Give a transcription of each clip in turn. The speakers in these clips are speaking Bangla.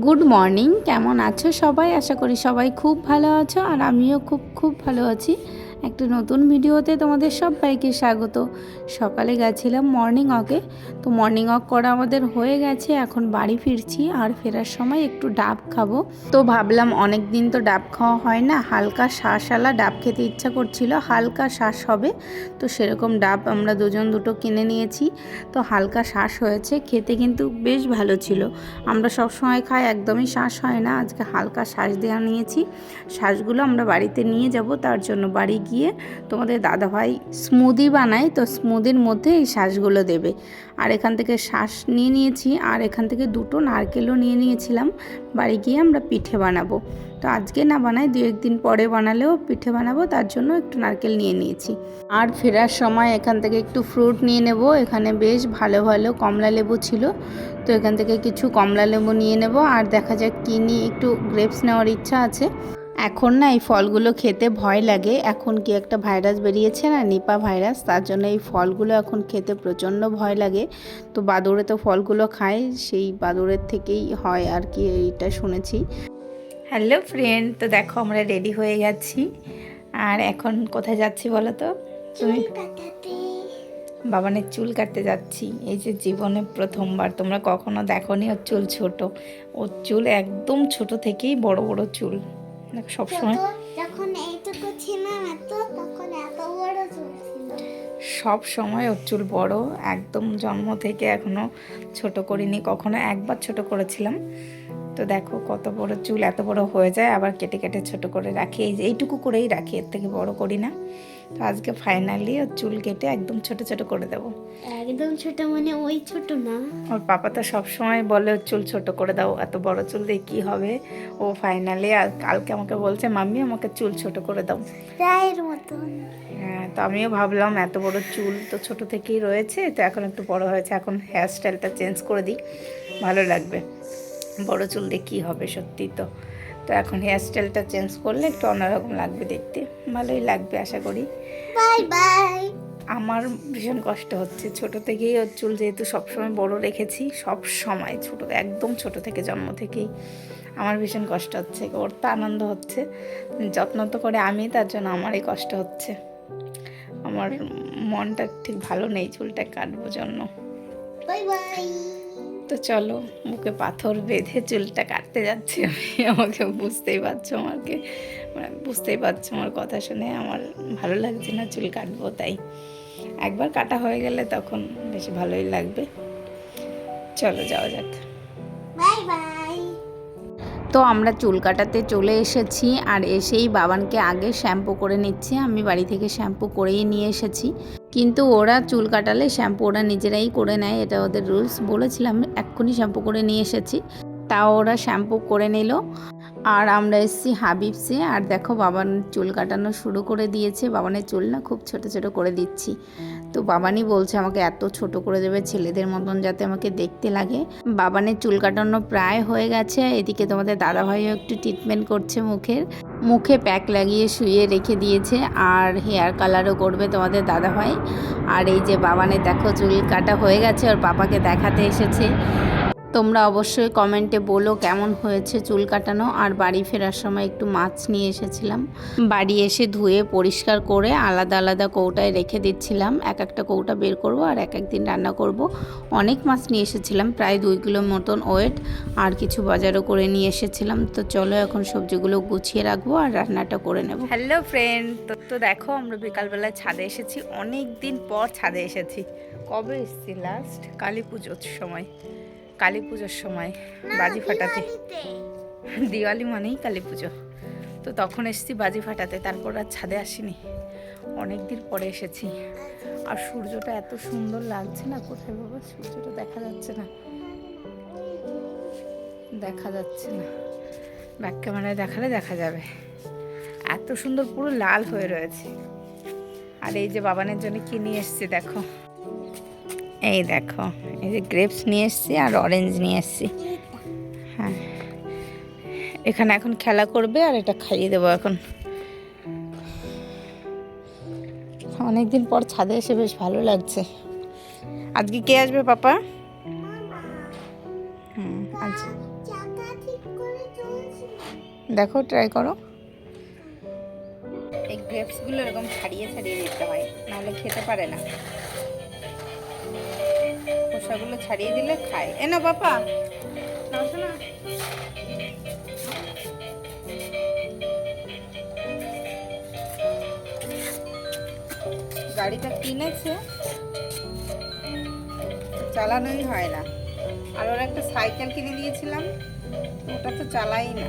গুড মর্নিং, কেমন আছো সবাই? আশা করি সবাই খুব ভালো আছো, আর আমিও খুব ভালো আছি। একটা নতুন ভিডিওতে তোমাদের সবাইকে স্বাগত। সকালে গেছিলাম মর্নিং ওয়াকে, তো মর্নিং ওয়াক করা আমাদের হয়ে গেছে। এখন বাড়ি ফিরছি, আর ফেরার সময় একটু ডাব খাবো। তো ভাবলাম অনেক দিন তো ডাব খাওয়া হয় না, হালকা শাঁসওয়ালা ডাব খেতে ইচ্ছা করছিল, হালকা শাঁস হবে। তো সেরকম ডাব আমরা দুজন দুটো কিনে নিয়েছি। তো হালকা শাঁস হয়েছে, খেতে কিন্তু বেশ ভালো ছিল। আমরা সব সময় খাই, একদমই শাঁস হয় না, আজকে হালকা শাঁস দেওয়া নিয়েছি। শাঁসগুলো আমরা বাড়িতে নিয়ে যাব, তার জন্য বাড়ি গিয়ে তোমাদের দাদাভাই স্মুদি বানায়, তো স্মুদির মধ্যে এই শাঁসগুলো দেবে। আর এখান থেকে শাঁস নিয়ে নিয়েছি, আর এখান থেকে দুটো নারকেলও নিয়ে নিয়েছিলাম। বাড়ি গিয়ে আমরা পিঠে বানাবো। তো আজকে না বানাই, দু একদিন পরে বানালেও পিঠে বানাবো, তার জন্য একটু নারকেল নিয়ে নিয়েছি। আর ফেরার সময় এখান থেকে একটু ফ্রুট নিয়ে নেব। এখানে বেশ ভালো ভালো কমলা লেবু ছিল, তো এখান থেকে কিছু কমলা লেবু নিয়ে নেব। আর দেখা যাক কী নিয়ে, একটু গ্রেপস নেওয়ার ইচ্ছা আছে। এখন না এই ফলগুলো খেতে ভয় লাগে, এখন কি একটা ভাইরাস বেরিয়েছে না, নিপা ভাইরাস, তার জন্য এই ফলগুলো এখন খেতে প্রচণ্ড ভয় লাগে। তো বাদুড়ে তো ফলগুলো খায়, সেই বাদুড়ের থেকেই হয় আর কি, এইটা শুনেছি। হ্যালো ফ্রেন্ড, তো দেখো আমরা রেডি হয়ে গেছি। আর এখন কোথায় যাচ্ছি বলো তো তুমি? বাবানের চুল কাটতে যাচ্ছি। এই যে জীবনে প্রথমবার, তোমরা কখনো দেখোনি ওর চুল ছোট। ওর চুল একদম ছোট থেকেই বড় বড় চুল, সবসময় যখন এইটুকু ছিল না তো তখন এত বড় চুল ছিল। সব সময় ওর চুল বড়, একদম জন্ম থেকে এখনো ছোট করিনি কখনো, একবার ছোট করেছিলাম। তো দেখো কত বড় চুল, এত বড় হয়ে যায় আবার কেটে কেটে ছোট করে রাখি, এই যে এইটুকু করেই রাখি, এর থেকে বড় করি না। তো আজকে ফাইনালি ওর চুল কেটে একদম ছোট ছোট করে দেবো। একদম ছোট মানে ওই ছোট না। ওর পাপা তো সবসময় বলে ওর চুল ছোট করে দাও, এত বড় চুল দিয়ে কী হবে। ও ফাইনালি আর কালকে আমাকে বলছে, মাম্মি আমাকে চুল ছোট করে দাও। প্রায়ের মতন। হ্যাঁ, তো আমিও ভাবলাম এত বড় চুল তো ছোট থেকেই রয়েছে, তো এখন একটু বড় হয়েছে, এখন হেয়ার স্টাইলটা চেঞ্জ করে দিই, ভালো লাগবে। বড় চুল দিয়ে কী হবে সত্যি তো। তো এখন হেয়ার স্টাইলটা চেঞ্জ করলে একটু অন্যরকম লাগবে দেখতে, ভালোই লাগবে আশা করি। Bye bye. আমার ভীষণ কষ্ট হচ্ছে, ছোট থেকেই ওর চুল যেহেতু সবসময় বড় রেখেছি, সব সময় ছোট, একদম ছোট থেকে জন্ম থেকেই আমার ভীষণ কষ্ট হচ্ছে। ওর তো আনন্দ হচ্ছে, যত্ন তো করে আমি, তার জন্য আমারই কষ্ট হচ্ছে। আমার মনটা ঠিক ভালো নেই চুলটা কাটবো জন্য। Bye bye. তো চলো, মুখে পাথর বেঁধে চুলটা কাটতে যাচ্ছি আমি। আমাকে বুঝতেই পারছো, বুঝতেই পারছো আমার কথা শুনে আমার ভালো লাগছে না চুল কাটবো, তাই একবার কাটা হয়ে গেলে তখন বেশ ভালোই লাগবে। চলো যাওয়া যাক। Bye bye. তো আমরা চুল কাটাতে চলে এসেছি, আর এসেই বাবানকে আগে শ্যাম্পু করে নিচ্ছি। আমি বাড়ি থেকে শ্যাম্পু করেই নিয়ে এসেছি, কিন্তু ওরা চুল কাটালে শ্যাম্পু ওরা নিজেরাই করে নেয়, এটা ওদের রুলস। বলেছিলাম এক্ষুনি শ্যাম্পু করে নিয়ে এসেছি, তাও ওরা শ্যাম্পু করে নিল। আর আমরা এসেছি হাবিবসে, আর দেখো বাবান চুল কাটানো শুরু করে দিয়েছে। বাবানের চুল না খুব ছোট ছোট করে দিচ্ছি, তো বাবানই বলছে আমাকে এত ছোট করে দেবে ছেলেদের মতন, যাতে আমাকে দেখতে লাগে। বাবানের চুল কাটানো প্রায় হয়ে গেছে। এদিকে তোমাদের দাদাভাইও একটু ট্রিটমেন্ট করছে, মুখে প্যাক লাগিয়ে শুয়ে রেখে দিয়েছে, আর হেয়ার কালারও করবে তোমাদের দাদাভাই। আর এই যে বাবানের দেখো চুল কাটা হয়ে গেছে, ওর পাপাকে দেখাতে এসেছে। তোমরা অবশ্যই কমেন্টে বলো কেমন হয়েছে চুল কাটানো। আর বাড়ি ফেরার সময় একটু মাছ নিয়ে এসেছিলাম, বাড়ি এসে ধুয়ে পরিষ্কার করে আলাদা আলাদা কৌটায় রেখে দিচ্ছিলাম। এক একটা কৌটা বের করব আর এক একদিন রান্না করব। অনেক মাছ নিয়ে এসেছিলাম, প্রায় 2 কিলো মতন ওয়েট, আর কিছু বাজারও করে নিয়ে এসেছিলাম। তো চলো এখন সবজিগুলো গুছিয়ে রাখবো আর রান্নাটা করে নেব। হ্যালো ফ্রেন্ড, তো দেখো আমরা বিকালবেলায় ছাদে এসেছি, অনেক দিন পর ছাদে এসেছি। কবে এসেছি লাস্ট? কালী পুজোর সময়, কালী পুজোর সময় বাজি ফাটাতে। দিওয়ালি মানেই কালী পুজো, তো তখন এসেছি বাজি ফাটাতে, তারপর আর ছাদে আসিনি, অনেক দিন পরে এসেছি। আর সূর্যটা এত সুন্দর লাগছে না, কোথায় বাবা সূর্যটা দেখা যাচ্ছে না, দেখা যাচ্ছে না, ব্যাক ক্যামেরায় দেখালে দেখা যাবে। এত সুন্দর পুরো লাল হয়ে রয়েছে। আর এই যে বাবানের জন্য কি নিয়ে এসছি দেখো, এই দেখো, এই যে গ্রেপস নিয়ে এসছি আর অরেঞ্জ নিয়ে এসছি। হ্যাঁ, এখানে এখন খেলা করবে আর এটা খাইয়ে দেবো এখন। অনেকদিন পর ছাদে এসে বেশ ভালো লাগছে। আজকে কে আসবে পাপা? আচ্ছা, দেখো, ট্রাই করো। এই গ্রেপসগুলো এরকম ছাড়িয়ে ছাড়িয়ে দিতে হয়, নাহলে খেতে পারে না। খোসাগুলো ছাড়িয়ে দিলে খায়। এ না বাবা, নাও শোনা। গাড়িটা কিনেছে, চালানোই হয় না। আর ওর একটা সাইকেল কিনে দিয়েছিলাম, ওটা তো চালাই না।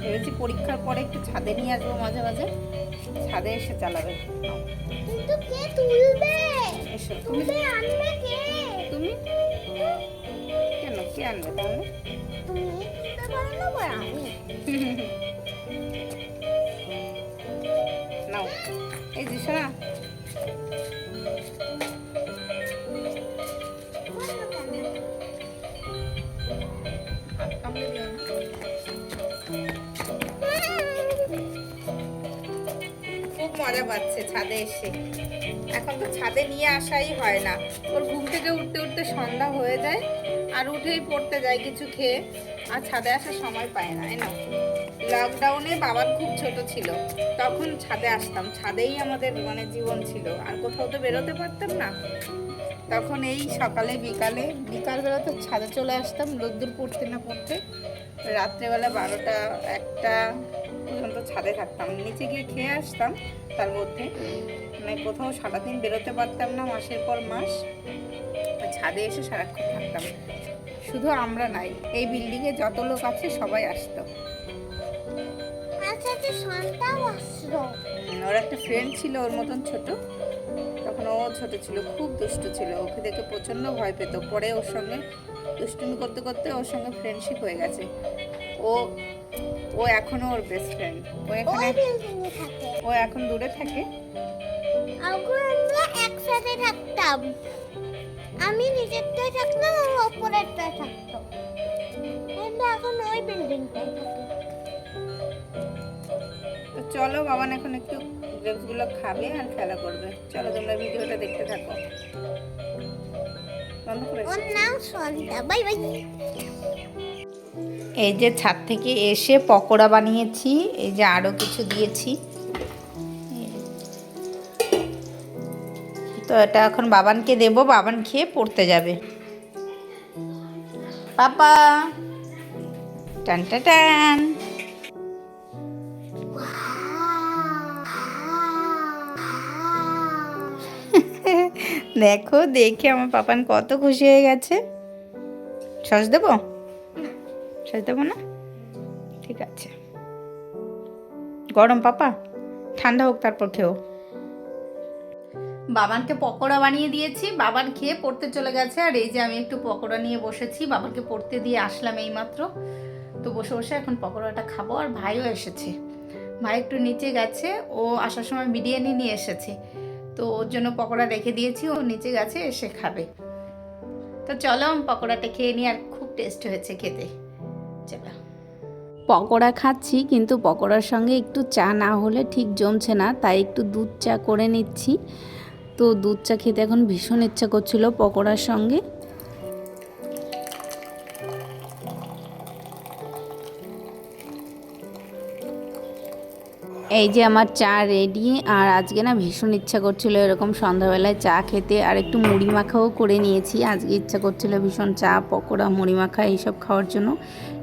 ভেবেছি পরীক্ষার পরে একটু ছাদে নিয়ে আসবো, মাঝে মাঝে ছাদে এসে চালাবে। কিন্তু কে তুলবে? এসো তুলবে আনবে কে? তুমি কেন, কে আনবে তাহলে? তুমি তুলতে পারো না বল আমি। নাও, এই যে শোনা। খুব মজা পাচ্ছে ছাদে এসে। এখন তো ছাদে নিয়ে আসাই হয় না, ওর ঘুম থেকে উঠতে উঠতে সন্ধ্যা হয়ে যায়, আর উঠেই পড়তে যায় কিছু খেয়ে, আর ছাদে আসার সময় পায় না। না, লকডাউনে বাবার খুব ছোট ছিল, তখন ছাদে আসতাম, ছাদেই আমাদের মানে জীবন ছিল, আর কোথাও তো বেরোতে পারতাম না। তখন এই সকালে বিকালে, বিকালবেলা তো ছাদে চলে আসতাম, রোদ্দুর পড়তে না পড়তে, রাত্রেবেলা 12টা 1টা পর্যন্ত ছাদে থাকতাম, নিচে গিয়ে খেয়ে আসতাম। তার মধ্যে মানে কোথাও সারাদিন বেরোতে পারতাম না, মাসের পর মাস ছাদে এসে সারাক্ষণ থাকতাম। শুধু আমরা নাই, এই বিল্ডিংয়ে যত লোক আছে সবাই আসতো। আচ্ছা আচ্ছা, সন্তাও আসলো। ওর একটা ফ্রেন্ড ছিল ওর মতন ছোট, তখন ও ছোট ছিল, খুব দুষ্ট ছিল, ওকে দেখে প্রচণ্ড ভয় পেত। পরে ওর সঙ্গে দুষ্টুমি করতে করতে ওর সঙ্গে ফ্রেন্ডশিপ হয়ে গেছে। ও ও এখনো ওর বেস্ট ফ্রেন্ড। ও এখানে, ওই বিল্ডিংয়ে থাকে। ও এখন দূরে থাকে। আগে আমরা একসাথে থাকতাম, আমি নিচেরটায় থাকতাম, আর ওপরেরটায় থাকতো, কিন্তু এখন ওই বিল্ডিংটায় থাকে। তো চলো, বাবান এখন একটু গ্রেপসগুলো খাবে আর খেলা করবে। চলো তোমরা ভিডিওটা দেখতে থাকো। বন্ধ করে ওর নাম সন্ধ্যা। Bye bye. এই যে ছাদ থেকে এসে পকোড়া বানিয়েছি, এই যে আরো কিছু দিয়েছি। তো এটা এখন বাবানকে দেবো, বাবান খেয়ে পড়তে যাবে। পাপা টান টান টান। দেখো, দেখে আমার পাপান কত খুশি হয়ে গেছে। সস দেবো? সস দেবো না? ঠিক আছে। গরম পাপা, ঠান্ডা হোক তারপর খেও। বাবানকে পকোড়া বানিয়ে দিয়েছি, বাবান খেয়ে পড়তে চলে গেছে। আর এই যে আমি একটু পকোড়া নিয়ে বসেছি, বাবাকে পড়তে দিয়ে আসলাম এইমাত্র। তো বসে বসে এখন পকোড়াটা খাবো। আর ভাইও এসেছে, ভাই একটু নিচে গেছে, ও আসার সময় বিরিয়ানি নিয়ে এসেছে, তো ওর জন্য পকোড়া রেখে দিয়েছি, ও নিচে গেছে, এসে খাবে। তো চলো আমি পকোড়াটা খেয়ে নিই, আর খুব টেস্ট হয়েছে খেতে। চলো, পকোড়া খাচ্ছি, কিন্তু পকোড়ার সঙ্গে একটু চা না হলে ঠিক জমছে না, তাই একটু দুধ চা করে নিচ্ছি। তো দুধ চা খেতে এখন ভীষণ ইচ্ছা করছিল পকোড়ার সঙ্গে। এই যে আমার চা রেডি। আর আজকে না ভীষণ ইচ্ছা করছিল এরকম সন্ধ্যাবেলায় চা খেতে, আর একটু মুড়ি মাখাও করে নিয়েছি। আজকে ইচ্ছা করছিল ভীষণ চা, পকোড়া, মুড়ি মাখা এইসব খাওয়ার জন্য।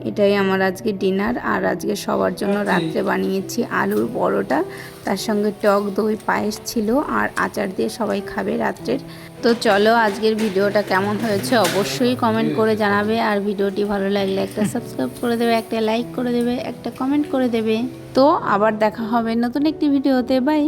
এটাই আমার আজকে ডিনার। আর আজকে সবার জন্য রাত্রে বানিয়েছি আলুর পরোটা, তার সঙ্গে টক দই পায়েস ছিল, আর আচার দিয়ে সবাই খাবে রাত্রের। তো চলো, আজকের ভিডিওটা কেমন হয়েছে অবশ্যই কমেন্ট করে জানাবে। আর ভিডিওটি ভালো লাগলে একটা সাবস্ক্রাইব করে দেবে, একটা লাইক করে দেবে, একটা কমেন্ট করে দেবে। তো আবার দেখা হবে নতুন একটি ভিডিওতে। বাই।